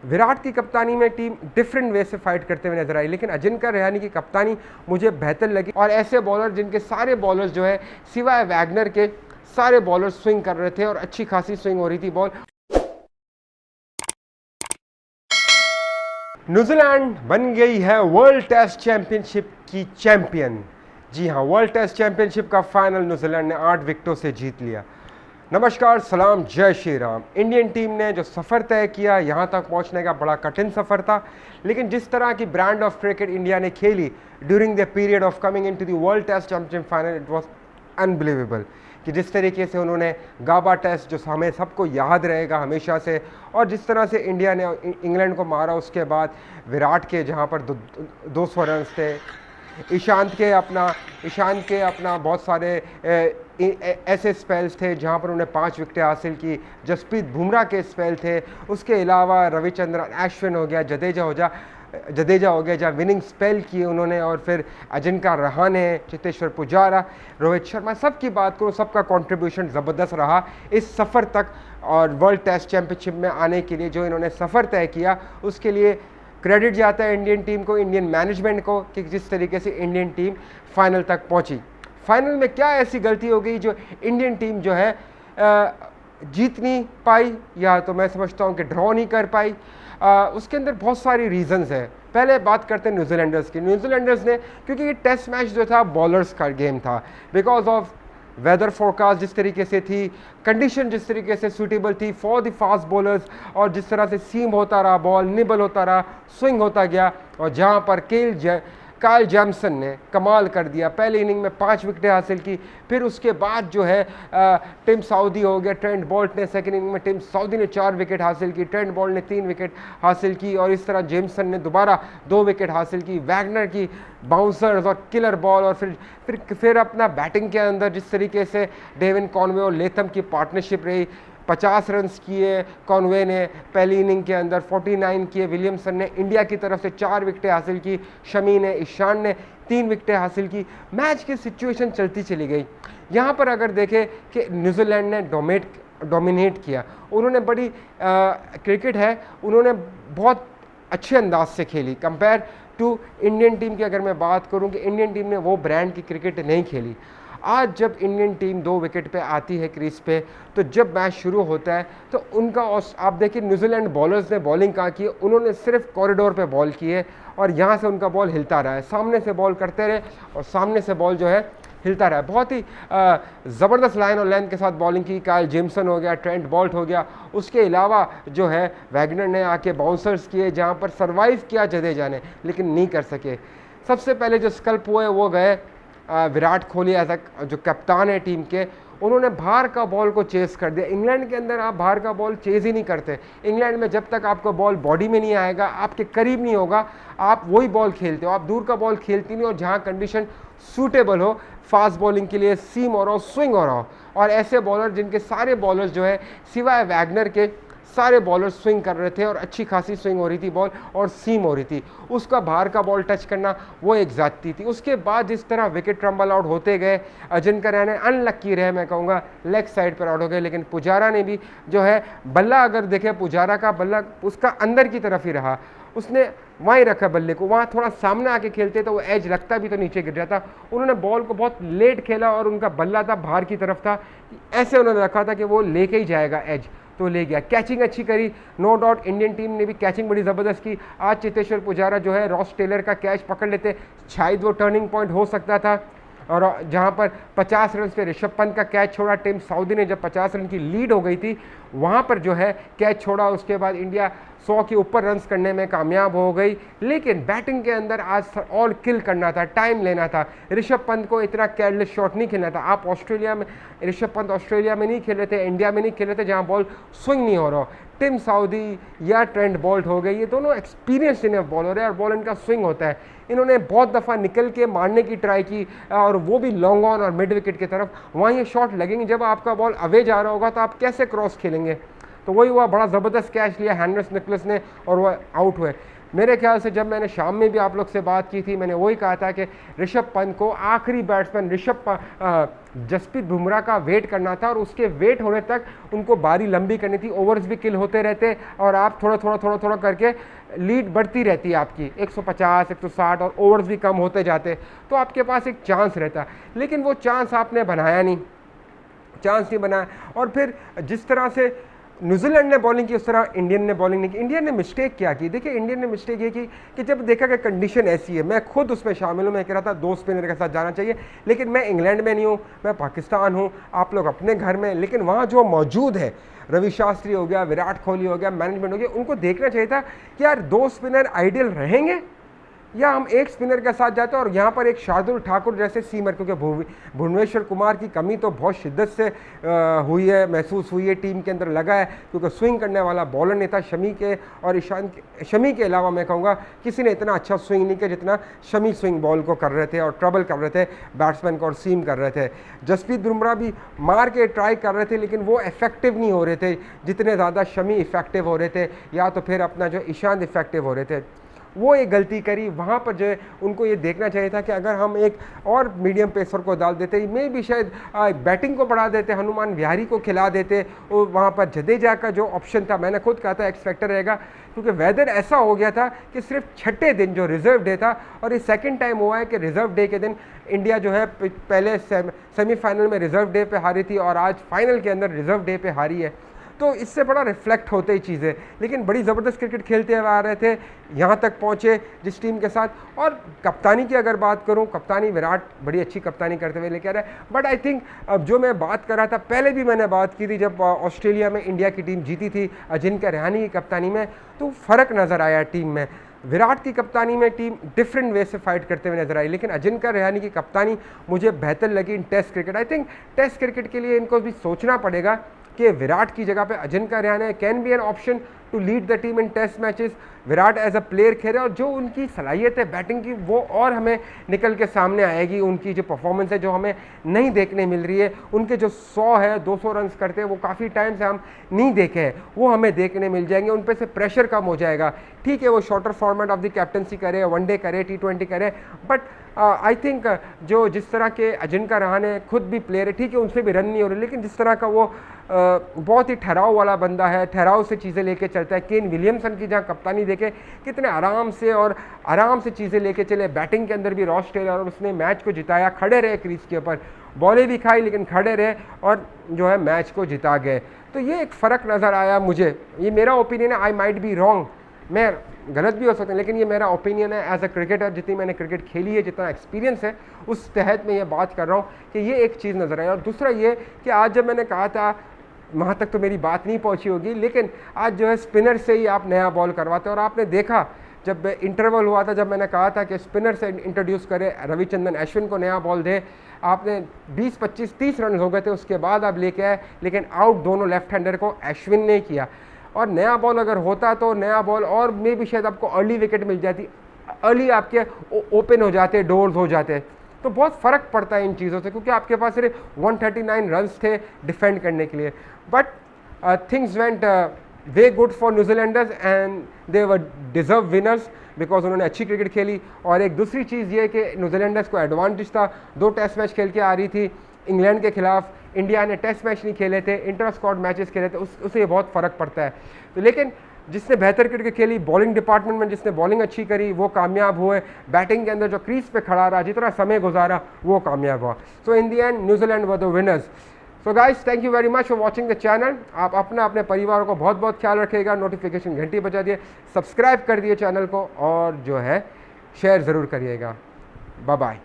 विराट की कप्तानी में टीम डिफरेंट वे से फाइट करते हुए नजर आई, लेकिन अजिंक्य रहाणे की कप्तानी मुझे बेहतर लगी। और ऐसे बॉलर जिनके सारे बॉलर्स जो है सिवाय वैगनर के सारे बॉलर्स स्विंग कर रहे थे और अच्छी खासी स्विंग हो रही थी बॉल। न्यूजीलैंड बन गई है वर्ल्ड टेस्ट चैंपियनशिप की चैंपियन। जी हाँ, वर्ल्ड टेस्ट चैंपियनशिप का फाइनल न्यूजीलैंड ने 8 विकेटों से जीत लिया। नमस्कार, सलाम, जय श्री राम। इंडियन टीम ने जो सफ़र तय किया, यहाँ तक पहुँचने का बड़ा कठिन सफ़र था, लेकिन जिस तरह की ब्रांड ऑफ क्रिकेट इंडिया ने खेली during the period of coming into the world test championship final, it was unbelievable कि जिस तरीके से उन्होंने गाबा टेस्ट जो हमें सबको याद रहेगा हमेशा से, और जिस तरह से इंडिया ने इंग्लैंड को मारा, उसके बाद विराट के जहाँ पर 200 रन थे, ईशांत के अपना बहुत सारे ऐसे स्पेल्स थे जहां पर उन्हें 5 विकेटें हासिल की, जसप्रीत बुमराह के स्पेल थे, उसके अलावा रविचंद्रन अश्विन हो गया, जडेजा हो गया जहाँ विनिंग स्पेल किए उन्होंने, और फिर अजिंक्य रहाणे, चेतेश्वर पुजारा, रोहित शर्मा, सबकी बात करूँ, सबका कंट्रीब्यूशन ज़बरदस्त रहा इस सफ़र तक। और वर्ल्ड टेस्ट चैंपियनशिप में आने के लिए जो इन्होंने सफ़र तय किया, उसके लिए क्रेडिट जाता है इंडियन टीम को, इंडियन मैनेजमेंट को, कि जिस तरीके से इंडियन टीम फाइनल तक पहुंची। फाइनल में क्या ऐसी गलती हो गई जो इंडियन टीम जो है जीत नहीं पाई, या तो मैं समझता हूं कि ड्रॉ नहीं कर पाई। उसके अंदर बहुत सारी रीजंस है। पहले बात करते हैं न्यूजीलैंडर्स की। न्यूजीलैंडर्स ने, क्योंकि ये टेस्ट मैच जो था बॉलर्स का गेम था, बिकॉज ऑफ वेदर फोरकास्ट जिस तरीके से थी, कंडीशन जिस तरीके से सूटेबल थी फॉर द फास्ट बॉलर्स, और जिस तरह से सीम होता रहा, बॉल निबल होता रहा, स्विंग होता गया, और जहां पर काइल जैमसन ने कमाल कर दिया। पहले इनिंग में 5 विकेटें हासिल की, फिर उसके बाद जो है टिम साउदी हो गया, ट्रेंट बोल्ट ने सेकंड इनिंग में टिम साउदी ने 4 विकेट हासिल की, ट्रेंट बोल्ट ने 3 विकेट हासिल की, और इस तरह जेमसन ने दोबारा 2 विकेट हासिल की। वैगनर की बाउंसर्स और किलर बॉल, और फिर अपना बैटिंग के अंदर जिस तरीके से डेविन कॉनवे और लेथम की पार्टनरशिप रही, 50 रन किए कॉनवे ने पहली इनिंग के अंदर, 49 किए विलियमसन ने, इंडिया की तरफ से 4 विकेटें हासिल की, शमी ने, ईशान ने 3 विकेटें हासिल की। मैच की सिचुएशन चलती चली गई। यहाँ पर अगर देखें कि न्यूजीलैंड ने डोमिनेट किया, उन्होंने बड़ी क्रिकेट है, उन्होंने बहुत अच्छे अंदाज से खेली कंपेयर टू इंडियन टीम की। अगर मैं बात करूं कि इंडियन टीम ने वो ब्रांड की क्रिकेट नहीं खेली। आज जब इंडियन टीम 2 विकेट पे आती है क्रीज पे, तो जब मैच शुरू होता है तो उनका, आप देखिए न्यूजीलैंड बॉलर्स ने बॉलिंग कहाँ की है, उन्होंने सिर्फ कॉरिडोर पे बॉल की है, और यहाँ से उनका बॉल हिलता रहा है, सामने से बॉल करते रहे और सामने से बॉल जो है हिलता रहा है। बहुत ही ज़बरदस्त लाइन और लेंथ के साथ बॉलिंग की। काइल जेमसन हो गया, ट्रेंट बोल्ट हो गया, उसके अलावा जो है वैगनर ने आके बाउंसर्स किए, जहाँ पर सर्वाइव किया जडेजा ने, लेकिन नहीं कर सके। सबसे पहले जो स्कल्प हुए वो गए विराट कोहली एज जो कप्तान है टीम के, उन्होंने बाहर का बॉल को चेस कर दिया। इंग्लैंड के अंदर आप बाहर का बॉल चेज ही नहीं करते। इंग्लैंड में जब तक आपका बॉल बॉडी में नहीं आएगा, आपके करीब नहीं होगा, आप वही बॉल खेलते हो, आप दूर का बॉल खेलती नहीं, और जहाँ कंडीशन सूटेबल हो फास्ट बॉलिंग के लिए, सीम हो रहा हो, स्विंग हो रहा हो, और ऐसे बॉलर जिनके सारे बॉलर्स जो है सिवाय वैगनर के सारे बॉलर स्विंग कर रहे थे, और अच्छी खासी स्विंग हो रही थी बॉल, और सीम हो रही थी, उसका बाहर का बॉल टच करना वो एक जाती थी। उसके बाद जिस तरह विकेट ट्रम्बल आउट होते गए, अजिंक्य रहाणे अनलक्की रहे, मैं कहूँगा लेग साइड पर आउट हो गए, लेकिन पुजारा ने भी जो है बल्ला, अगर देखें पुजारा का बल्ला उसका अंदर की तरफ ही रहा, उसने वहीं रखा बल्ले को, वहाँ थोड़ा सामने आके खेलते तो वो एज लगता भी तो नीचे गिर जाता। उन्होंने बॉल को बहुत लेट खेला, और उनका बल्ला था बाहर की तरफ था, ऐसे उन्होंने रखा था कि वो लेके ही जाएगा एज, तो ले गया। कैचिंग अच्छी करी, नो डाउट इंडियन टीम ने भी कैचिंग बड़ी ज़बरदस्त की। आज चेतेश्वर पुजारा जो है रॉस टेलर का कैच पकड़ लेते, शायद वो टर्निंग पॉइंट हो सकता था। और जहां पर 50 रन पे ऋषभ पंत का कैच छोड़ा, टिम साउदी ने जब 50 रन की लीड हो गई थी, वहां पर जो है कैच छोड़ा, उसके बाद इंडिया 100 के ऊपर रन्स करने में कामयाब हो गई। लेकिन बैटिंग के अंदर आज ऑल किल करना था, टाइम लेना था, ऋषभ पंत को इतना केयरलेस शॉट नहीं खेलना था। आप ऑस्ट्रेलिया में, ऋषभ पंत ऑस्ट्रेलिया में नहीं खेल रहे थे, इंडिया में नहीं खेल रहे थे, जहाँ बॉल स्विंग नहीं हो रहा हो। टिम साउदी या ट्रेंट बोल्ट हो गए, ये दोनों एक्सपीरियंस इनफ बॉलर है, और बॉल इनका स्विंग होता है। इन्होंने बहुत दफ़ा निकल के मारने की ट्राई की, और वो भी लॉन्ग ऑन और मिड विकेट की तरफ, वहाँ ये शॉट लगेंगे। जब आपका बॉल अवे जा रहा होगा तो आप कैसे क्रॉस खेलेंगे, तो वही हुआ, बड़ा ज़बरदस्त कैच लिया हैंड्रिक्स निकोलस ने और वो आउट हुए। मेरे ख्याल से जब मैंने शाम में भी आप लोग से बात की थी, मैंने वही कहा था कि ऋषभ पंत को आखिरी बैट्समैन जसप्रीत बुमराह का वेट करना था और उसके वेट होने तक उनको बारी लंबी करनी थी, ओवर्स भी किल होते रहते और आप थोड़ा करके लीड बढ़ती रहती है आपकी 150 160 और ओवर्स भी कम होते जाते, तो आपके पास एक चांस रहता। लेकिन वो चांस आपने बनाया नहीं, चांस नहीं बनाया। और फिर जिस तरह से न्यूजीलैंड ने बॉलिंग की उस तरह इंडियन ने बॉलिंग नहीं की। इंडियन ने मिस्टेक क्या की, देखिए इंडियन ने मिस्टेक ये की कि जब देखा कि कंडीशन ऐसी है, मैं खुद उसमें शामिल हूँ, मैं कह रहा था 2 स्पिनर के साथ जाना चाहिए, लेकिन मैं इंग्लैंड में नहीं हूँ, मैं पाकिस्तान हूँ, आप लोग अपने घर में, लेकिन वहाँ जो मौजूद है, रवि शास्त्री हो गया, विराट कोहली हो गया, मैनेजमेंट हो गया, उनको देखना चाहिए था कि यार 2 स्पिनर आइडियल रहेंगे या हम एक स्पिनर के साथ जाते हैं। और यहाँ पर एक शार्दुल ठाकुर जैसे सीमर, क्योंकि भुवनेश्वर कुमार की कमी तो बहुत शिद्दत से हुई है, महसूस हुई है, टीम के अंदर लगा है, क्योंकि स्विंग करने वाला बॉलर नहीं था। शमी के और शमी के अलावा मैं कहूँगा किसी ने इतना अच्छा स्विंग नहीं किया जितना शमी स्विंग बॉल को कर रहे थे और ट्रबल कर रहे थे बैट्समैन को और सीम कर रहे थे। जसप्रीत बुमराह भी मार के ट्राई कर रहे थे, लेकिन वो इफेक्टिव नहीं हो रहे थे जितने ज़्यादा शमी इफेक्टिव हो रहे थे, या तो फिर अपना जो ईशान इफेक्टिव हो रहे थे। वो एक गलती करी, वहाँ पर जो है उनको ये देखना चाहिए था कि अगर हम एक और मीडियम पेसर को डाल देते, में भी शायद बैटिंग को बढ़ा देते, हनुमान विहारी को खिला देते, और वहाँ पर जडेजा का जो ऑप्शन था, मैंने खुद कहा था एक्स फैक्टर रहेगा, क्योंकि वेदर ऐसा हो गया था कि सिर्फ छठे दिन जो रिजर्व डे था, और ये सेकंड टाइम हुआ है कि रिजर्व डे के दिन इंडिया जो है पहले सेमीफाइनल में रिजर्व डे पे हारी थी और आज फाइनल के अंदर रिजर्व डे पे हारी है, तो इससे बड़ा रिफ्लेक्ट होते ही चीज़ें। लेकिन बड़ी ज़बरदस्त क्रिकेट खेलते हुए आ रहे थे, यहाँ तक पहुँचे जिस टीम के साथ। और कप्तानी की अगर बात करूँ, कप्तानी विराट बड़ी अच्छी कप्तानी करते हुए लेके आ रहा है। बट आई थिंक अब जो मैं बात कर रहा था, पहले भी मैंने बात की थी जब ऑस्ट्रेलिया में इंडिया की टीम जीती थी अजिंक्य रहाणे की कप्तानी में, तो फ़र्क नज़र आया टीम में। विराट की कप्तानी में टीम डिफरेंट वे से फाइट करते हुए नजर आई, लेकिन अजिंक्य रहाणे की कप्तानी मुझे बेहतर लगी in test cricket. I think test cricket के लिए इनको भी सोचना पड़ेगा कि विराट की जगह पे Ajinkya Rahane can be an option to lead the team in test matches. Virat as a player खेले और जो उनकी सलाहियत है बैटिंग की, वो और हमें निकल के सामने आएगी। उनकी जो परफॉर्मेंस है जो हमें नहीं देखने मिल रही है, उनके जो 100 है 200 रन करते हैं वो काफ़ी टाइम से हम नहीं देखे हैं, वो हमें देखने मिल जाएंगे। उन पर से प्रेशर कम हो जाएगा। ठीक है, वो shorter format of the captaincy करे, वनडे करे, T20 करे, बट आई थिंक जो जिस तरह के अजिंक्य रहाणे खुद भी प्लेयर है, ठीक है उनसे भी रन नहीं हो रहे, लेकिन जिस तरह का वो बहुत ही ठहराव वाला बंदा है, ठहराव से चीज़ें लेके चलता है। केन विलियमसन की जहाँ कप्तानी देखे कितने आराम से चीज़ें लेके चले, बैटिंग के अंदर भी रॉस टेलर, और उसने मैच को जिताया, खड़े रहे क्रीज के ऊपर, बॉलें भी खाई लेकिन खड़े रहे और जो है मैच को जिता गए। तो ये एक फ़र्क नज़र आया मुझे। ये मेरा ओपिनियन है, आई माइट बी रॉन्ग, मैं गलत भी हो सकता है, लेकिन ये मेरा ओपिनियन है एज अ क्रिकेटर। जितनी मैंने क्रिकेट खेली है, जितना एक्सपीरियंस है, उस तहत मैं ये बात कर रहा हूँ कि ये एक चीज़ नज़र आई। और दूसरा ये कि आज जब मैंने कहा था, वहाँ तक तो मेरी बात नहीं पहुँची होगी, लेकिन आज जो है स्पिनर से ही आप नया बॉल करवाते हैं। और आपने देखा जब इंटरवल हुआ था, जब मैंने कहा था कि स्पिनर से इंट्रोड्यूस करें, रविचंद्रन अश्विन को नया बॉल दे, आपने 20 25 30 रन हो गए थे, उसके बाद आप लेके आए, लेकिन आउट दोनों लेफ्ट हैंडर को अश्विन ने किया। और नया बॉल अगर होता तो नया बॉल और मे भी शायद आपको अर्ली विकेट मिल जाती, अर्ली आपके ओपन हो जाते, डोर्स हो जाते। तो बहुत फ़र्क पड़ता है इन चीज़ों से, क्योंकि आपके पास सिर्फ 139 रन्स थे डिफेंड करने के लिए। But things went way good for New Zealanders and they were deserve winners, because उन्होंने अच्छी क्रिकेट खेली। और एक दूसरी चीज़ ये कि न्यूजीलैंडर्स को एडवांटेज था, 2 टेस्ट मैच खेल के आ रही थी इंग्लैंड के खिलाफ। इंडिया ने टेस्ट मैच नहीं खेले थे, इंटर स्क्वाड मैचेस खेले थे, उससे बहुत फ़र्क पड़ता है। तो लेकिन जिसने बेहतर क्रिकेट खेली, बॉलिंग डिपार्टमेंट में जिसने बॉलिंग अच्छी करी वो कामयाब हुए, बैटिंग के अंदर जो क्रीज पे खड़ा रहा, जितना समय गुजारा वो कामयाब हुआ। So in the end New Zealand were the winners. So guys, thank you very much for watching the channel. आप अपने परिवार को बहुत बहुत ख्याल रखिएगा, नोटिफिकेशन घंटी बजा दिए, सब्सक्राइब कर दिए चैनल को, और जो है शेयर ज़रूर करिएगा। Bye bye.